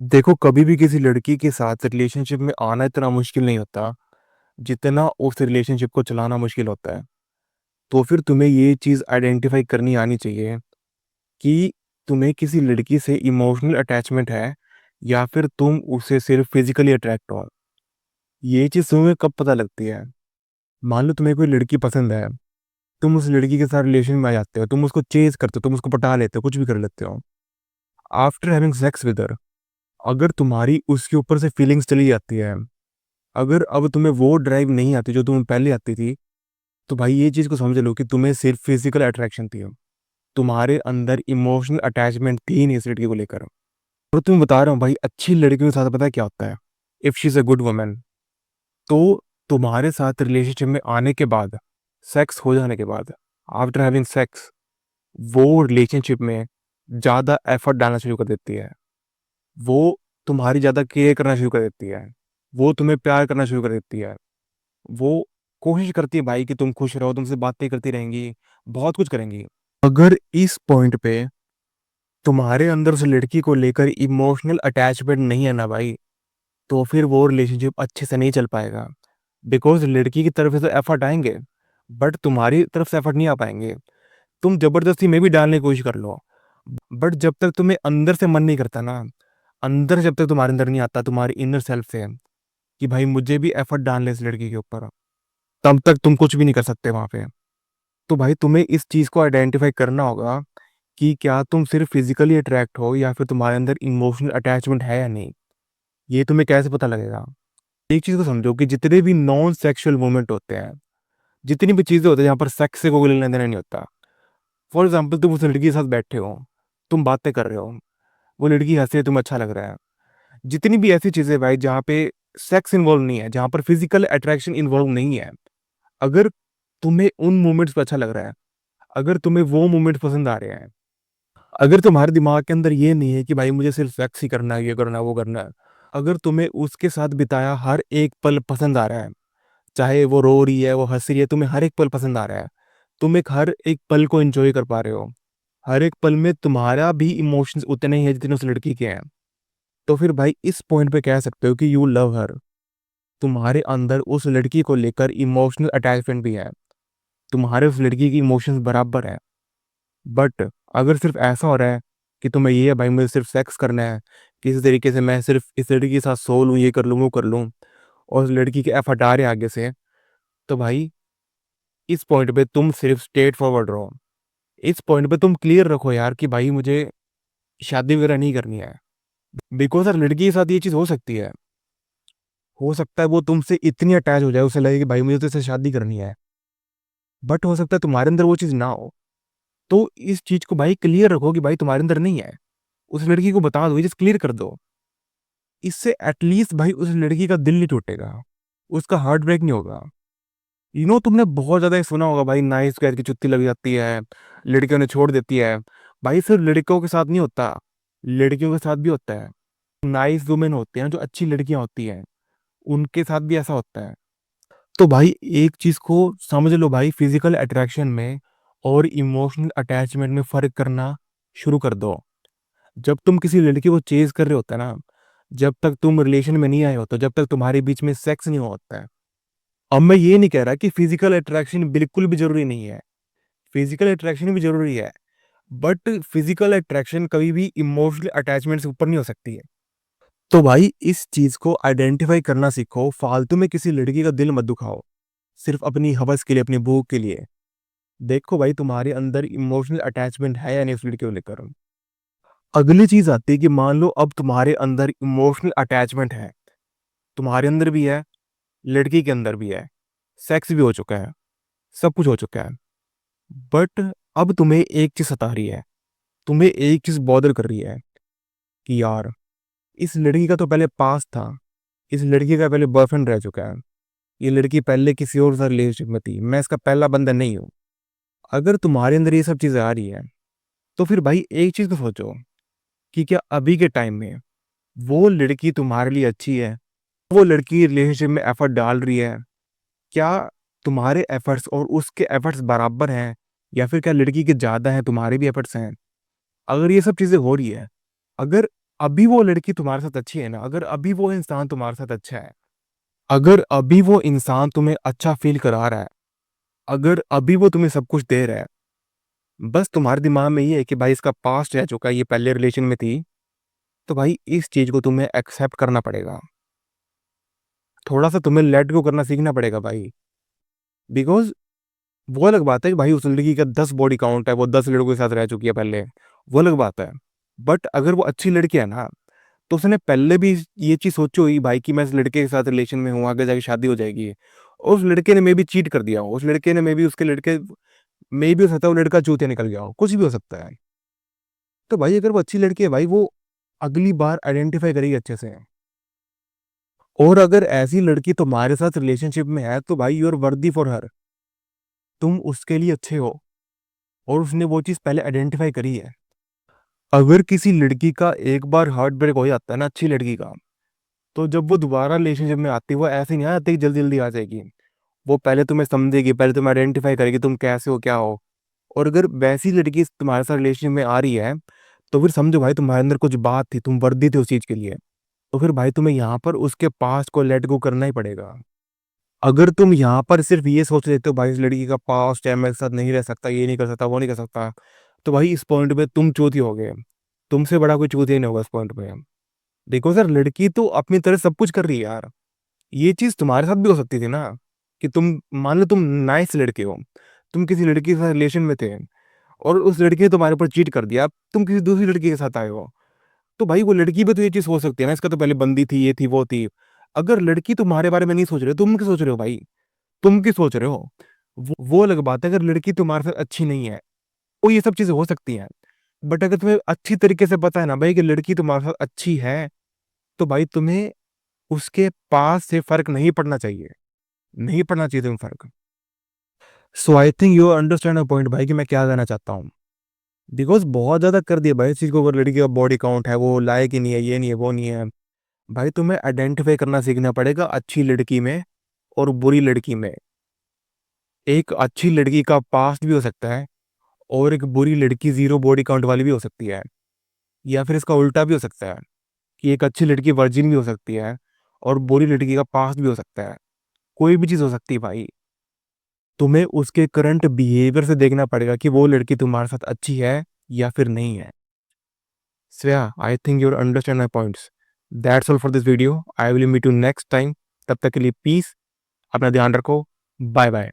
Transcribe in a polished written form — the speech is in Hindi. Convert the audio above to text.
देखो, कभी भी किसी लड़की के साथ रिलेशनशिप में आना इतना मुश्किल नहीं होता, जितना उस रिलेशनशिप को चलाना मुश्किल होता है। तो फिर तुम्हें ये चीज़ आइडेंटिफ़ाई करनी आनी चाहिए कि तुम्हें किसी लड़की से इमोशनल अटैचमेंट है या फिर तुम उससे सिर्फ़ फ़िज़िकली अट्रैक्ट हो। ये चीज़ तुम्हें कब पता लगती है? मान लो तुम्हें कोई लड़की पसंद है, तुम उस लड़की के साथ रिलेशन में आ जाते हो, तुम उसको चेज़ करते हो, तुम उसको पटा लेते हो, कुछ भी कर लेते हो। After having sex with her, अगर तुम्हारी उसके ऊपर से फीलिंग्स चली जाती है, अगर अब तुम्हें वो ड्राइव नहीं आती जो तुम्हें पहले आती थी, तो भाई ये चीज़ को समझ लो कि तुम्हें सिर्फ़ फ़िज़िकल अट्रैक्शन थी अब। तुम्हारे अंदर इमोशनल अटैचमेंट थी नहीं इस लड़की को लेकर। और तुम्हें बता रहा हूँ भाई, अच्छी लड़कियों के साथ पता है क्या होता है? If she is a good woman, तो तुम्हारे साथ रिलेशनशिप में आने के बाद, सेक्स हो जाने के बाद, आफ्टर हैविंग सेक्स, वो रिलेशनशिप में ज़्यादा एफर्ट डालना शुरू कर देती है। वो तुम्हारी ज़्यादा केयर करना शुरू कर देती है। वो तुम्हें प्यार करना शुरू कर देती है। वो कोशिश करती है भाई कि तुम खुश रहो, तुमसे बातें करती रहेंगी, बहुत कुछ करेंगी। अगर इस पॉइंट पे तुम्हारे अंदर उस लड़की को लेकर इमोशनल अटैचमेंट नहीं है ना भाई, तो फिर वो रिलेशनशिप अच्छे से नहीं चल पाएगा। बिकॉज़ लड़की की तरफ से तो एफर्ट आएँगे, बट तुम्हारी तरफ से एफर्ट नहीं आ पाएँगे। तुम ज़बरदस्ती में भी डालने की कोशिश कर लो, बट जब तक तुम्हें अंदर से मन नहीं करता ना, अंदर जब तक तुम्हारे अंदर नहीं आता तुम्हारी इनर सेल्फ से कि भाई मुझे भी एफर्ट डालना है इस लड़की के ऊपर, तब तक तुम कुछ भी नहीं कर सकते वहाँ पे। तो भाई तुम्हें इस चीज़ को आइडेंटिफ़ाई करना होगा कि क्या तुम सिर्फ़ फ़िज़िकली अट्रैक्ट हो या फिर तुम्हारे अंदर इमोशनल अटैचमेंट है या नहीं? ये तुम्हें कैसे पता लगेगा? एक चीज़ को समझो कि जितने भी नॉन सेक्सुअल मोमेंट होते हैं, जितनी भी चीज़ें होती हैं जहाँ पर सेक्स से कोई लेना-देना नहीं होता। फॉर एग्ज़ाम्पल तुम उस लड़की के साथ बैठे हो, तुम बातें कर रहे हो, वो लड़की हँस रही है, तुम्हें अच्छा लग रहा है। जितनी भी ऐसी चीज़ें भाई जहाँ पे सेक्स इन्वॉल्व नहीं है, जहाँ पर फ़िज़िकल अट्रैक्शन इन्वॉल्व नहीं है, अगर तुम्हें उन मोमेंट्स पे अच्छा लग रहा है, अगर तुम्हें वो मोमेंट्स पसंद आ रहे हैं, अगर तुम्हारे दिमाग के अंदर ये नहीं है कि भाई मुझे सिर्फ़ सेक्स ही करना है, ये करना है, वो करना है। अगर तुम्हें उसके साथ बिताया हर एक पल पसंद आ रहा है, चाहे वो रो रही है, वो हँस रही है, तुम्हें हर एक पल पसंद आ रहा है। तुम एक हर एक पल को एन्जॉय कर पा रहे हो। हर एक पल में तुम्हारा भी इमोशंस उतने ही हैं जितने उस लड़की के हैं। तो फिर भाई इस पॉइंट पे कह सकते हो कि यू लव हर। तुम्हारे अंदर उस लड़की को लेकर इमोशनल अटैचमेंट भी है। तुम्हारे उस लड़की की इमोशंस बराबर हैं। बट अगर सिर्फ़ ऐसा हो रहा है कि तुम्हें ये है भाई मुझे सिर्फ़ सेक्स करना है, किसी तरीके से मैं सिर्फ़ इस लड़की के साथ सो लूँ, ये कर लूँ, वो कर लूँ और उस लड़की के एफर्ट आ रहे हैं आगे से, तो भाई इस पॉइंट पे तुम सिर्फ़ स्ट्रेट फॉरवर्ड रहो। इस पॉइंट पे तुम क्लियर रखो यार कि भाई मुझे शादी वगैरह नहीं करनी है। बिकॉज़ हर लड़की के साथ ये चीज़ हो सकती है। हो सकता है वो तुमसे इतनी अटैच हो जाए, उसे लगे कि भाई मुझे तो इससे शादी करनी है। बट हो सकता है तुम्हारे अंदर वो चीज़ ना हो। तो इस चीज़ को भाई क्लियर रखो कि भाई तुम्हारे अंदर नहीं है। उस लड़की को बता दो, ये चीज़ क्लियर कर दो। इससे एटलीस्ट भाई उस लड़की का दिल नहीं टूटेगा, उसका हार्ट ब्रेक नहीं होगा। तुमने बहुत ज़्यादा ये सुना होगा भाई, नाइस गर्ल की चुत्ती लग जाती है, लड़कियों ने छोड़ देती है। भाई सिर्फ़ लड़कों के साथ नहीं होता, लड़कियों के साथ भी होता है। नाइस वुमेन होते हैं, जो अच्छी लड़कियाँ होती हैं, उनके साथ भी ऐसा होता है। तो भाई एक चीज़ को समझ लो भाई, फिज़िकल अट्रैक्शन में और इमोशनल अटैचमेंट में फ़र्क करना शुरू कर दो। जब तुम किसी लड़की को चेज़ कर रहे होते हैं ना, जब तक तुम रिलेशन में नहीं आए होते, जब तक तुम्हारे बीच में सेक्स नहीं हुआ होता है। अब मैं ये नहीं कह रहा कि फिजिकल अट्रैक्शन बिल्कुल भी ज़रूरी नहीं है, फिजिकल अट्रैक्शन भी ज़रूरी है, बट फिजिकल अट्रैक्शन कभी भी इमोशनल अटैचमेंट से ऊपर नहीं हो सकती है। तो भाई इस चीज़ को आइडेंटिफ़ाई करना सीखो, फालतू में किसी लड़की का दिल मत दुखाओ, सिर्फ़ अपनी हवस के लिए, अपनी भूख के लिए। देखो भाई तुम्हारे अंदर इमोशनल अटैचमेंट है या नहीं उस लड़की को लेकर। अगली चीज़ आती है कि मान लो अब तुम्हारे अंदर इमोशनल अटैचमेंट है, तुम्हारे अंदर भी है, लड़की के अंदर भी है, सेक्स भी हो चुका है, सब कुछ हो चुका है। बट अब तुम्हें एक चीज़ सता रही है, तुम्हें एक चीज़ बॉदर कर रही है कि यार इस लड़की का तो पहले पास्ट था, इस लड़की का पहले बॉयफ्रेंड रह चुका है, ये लड़की पहले किसी और से रिलेशनशिप में थी, मैं इसका पहला बंदा नहीं हूँ। अगर तुम्हारे अंदर ये सब चीज़ें आ रही है, तो फिर भाई एक चीज़ तो सोचो कि क्या अभी के टाइम में वो लड़की तुम्हारे लिए अच्छी है? वो लड़की रिलेशनशिप में एफर्ट डाल रही है? क्या तुम्हारे एफर्ट्स और उसके एफर्ट्स बराबर हैं? या फिर क्या लड़की के ज़्यादा हैं, तुम्हारे भी एफर्ट्स हैं? अगर ये सब चीज़ें हो रही है, अगर अभी वो लड़की तुम्हारे साथ अच्छी है ना, अगर अभी वो इंसान तुम्हारे साथ अच्छा है, अगर अभी वो इंसान तुम्हें अच्छा फ़ील करा रहा है, अगर अभी वो तुम्हें सब कुछ दे रहा है, बस तुम्हारे दिमाग में ये है कि भाई इसका पास्ट रह चुका है, ये पहले रिलेशन में थी, तो भाई इस चीज़ को तुम्हें एक्सेप्ट करना पड़ेगा। थोड़ा-सा तुम्हें लेट गो करना सीखना पड़ेगा भाई। बिकॉज़ वो अलग बात है कि भाई उस लड़की का 10 बॉडी काउंट है, वो 10 लड़कों के साथ रह चुकी है पहले, वो अलग बात है। बट अगर वो अच्छी लड़की है ना, तो उसने पहले भी ये चीज़ सोची होगी भाई कि मैं इस लड़के के साथ रिलेशन में हूँ, आगे जाके शादी हो जाएगी। और उस लड़के ने मेबी चीट कर दिया हो, उस लड़के ने मेबी उसके लड़के मेबी हो सकता है वो लड़का चूतिया निकल गया हो, कुछ भी हो सकता है। तो भाई अगर वो अच्छी लड़की है भाई, वो अगली बार आइडेंटिफ़ाई करेगी अच्छे से। और अगर ऐसी लड़की तुम्हारे साथ रिलेशनशिप में है, तो भाई you are worthy for her. तुम उसके लिए अच्छे हो और उसने वो चीज़ पहले आइडेंटिफ़ाई करी है। अगर किसी लड़की का एक बार हार्ट ब्रेक हो जाता है ना अच्छी लड़की का, तो जब वो दोबारा रिलेशनशिप में आती है, वो ऐसे नहीं आ जाती कि जल्दी-जल्दी आ जाएगी। वो पहले तुम्हें समझेगी, पहले तुम्हें आइडेंटिफ़ाई करेगी तुम कैसे हो, क्या हो। और अगर वैसी लड़की तुम्हारे साथ रिलेशनशिप में आ रही है, तो फिर समझो भाई तुम्हारे अंदर कुछ बात थी, तुम वर्दी थे उस चीज़ के लिए। तो फिर भाई तुम्हें यहाँ पर उसके पास्ट को लेट गो करना ही पड़ेगा। अगर तुम यहाँ पर सिर्फ़ ये सोच लेते हो भाई इस लड़की का पास्ट है, मेरे साथ नहीं रह सकता, ये नहीं कर सकता, वो नहीं कर सकता, तो भाई इस पॉइंट पे तुम चूतिया हो गए। तुमसे बड़ा कोई चूतिया नहीं होगा इस पॉइंट पे। देखो सर, लड़की तो अपनी तरह सब कुछ कर रही है यार। ये चीज़ तुम्हारे साथ भी हो सकती थी ना, कि तुम मान लो तुम नाइस लड़के हो, तुम किसी लड़की के साथ रिलेशन में थे और उस लड़की ने तुम्हारे ऊपर चीट कर दिया, अब तुम किसी दूसरी लड़की के साथ आए हो। तो भाई वो लड़की भी तो ये चीज़ सोच सकती है ना, इसका तो पहले बंदी थी, ये थी, वो थी। अगर लड़की तुम्हारे बारे में नहीं सोच रही हो, तुम क्या सोच रहे हो भाई? तुम क्या सोच रहे हो? वो अलग बात है अगर लड़की तुम्हारे साथ अच्छी नहीं है, तो ये सब चीज़ें हो सकती हैं। बट अगर तुम्हें अच्छी तरीके से पता है ना भाई कि लड़की तुम्हारे साथ अच्छी है, तो भाई तुम्हें उसके पास से फ़र्क नहीं पड़ना चाहिए। नहीं पड़ना चाहिए तुम्हें फ़र्क। So I think you understand my point भाई कि मैं क्या कहना चाहता हूँ। बिकॉज़ बहुत ज़्यादा कर दिया भाई इस चीज़ को, अगर लड़की का बॉडी काउंट है, वो लायक ही नहीं है, ये नहीं है, वो नहीं है। भाई तुम्हें आइडेंटिफ़ाई करना सीखना पड़ेगा अच्छी लड़की में और बुरी लड़की में। एक अच्छी लड़की का पास्ट भी हो सकता है और एक बुरी लड़की ज़ीरो बॉडी काउंट वाली भी हो सकती है। या फिर इसका उल्टा भी हो सकता है कि एक अच्छी लड़की वर्जिन भी हो सकती है और बुरी लड़की का पास्ट भी हो सकता है। कोई भी चीज़ हो सकती है भाई। तुम्हें उसके करंट बिहेवियर से देखना पड़ेगा कि वो लड़की तुम्हारे साथ अच्छी है या फिर नहीं है। So yeah, I think you understand my points. That's all for this video. I will meet you next time. तब तक के लिए पीस, अपना ध्यान रखो। Bye bye.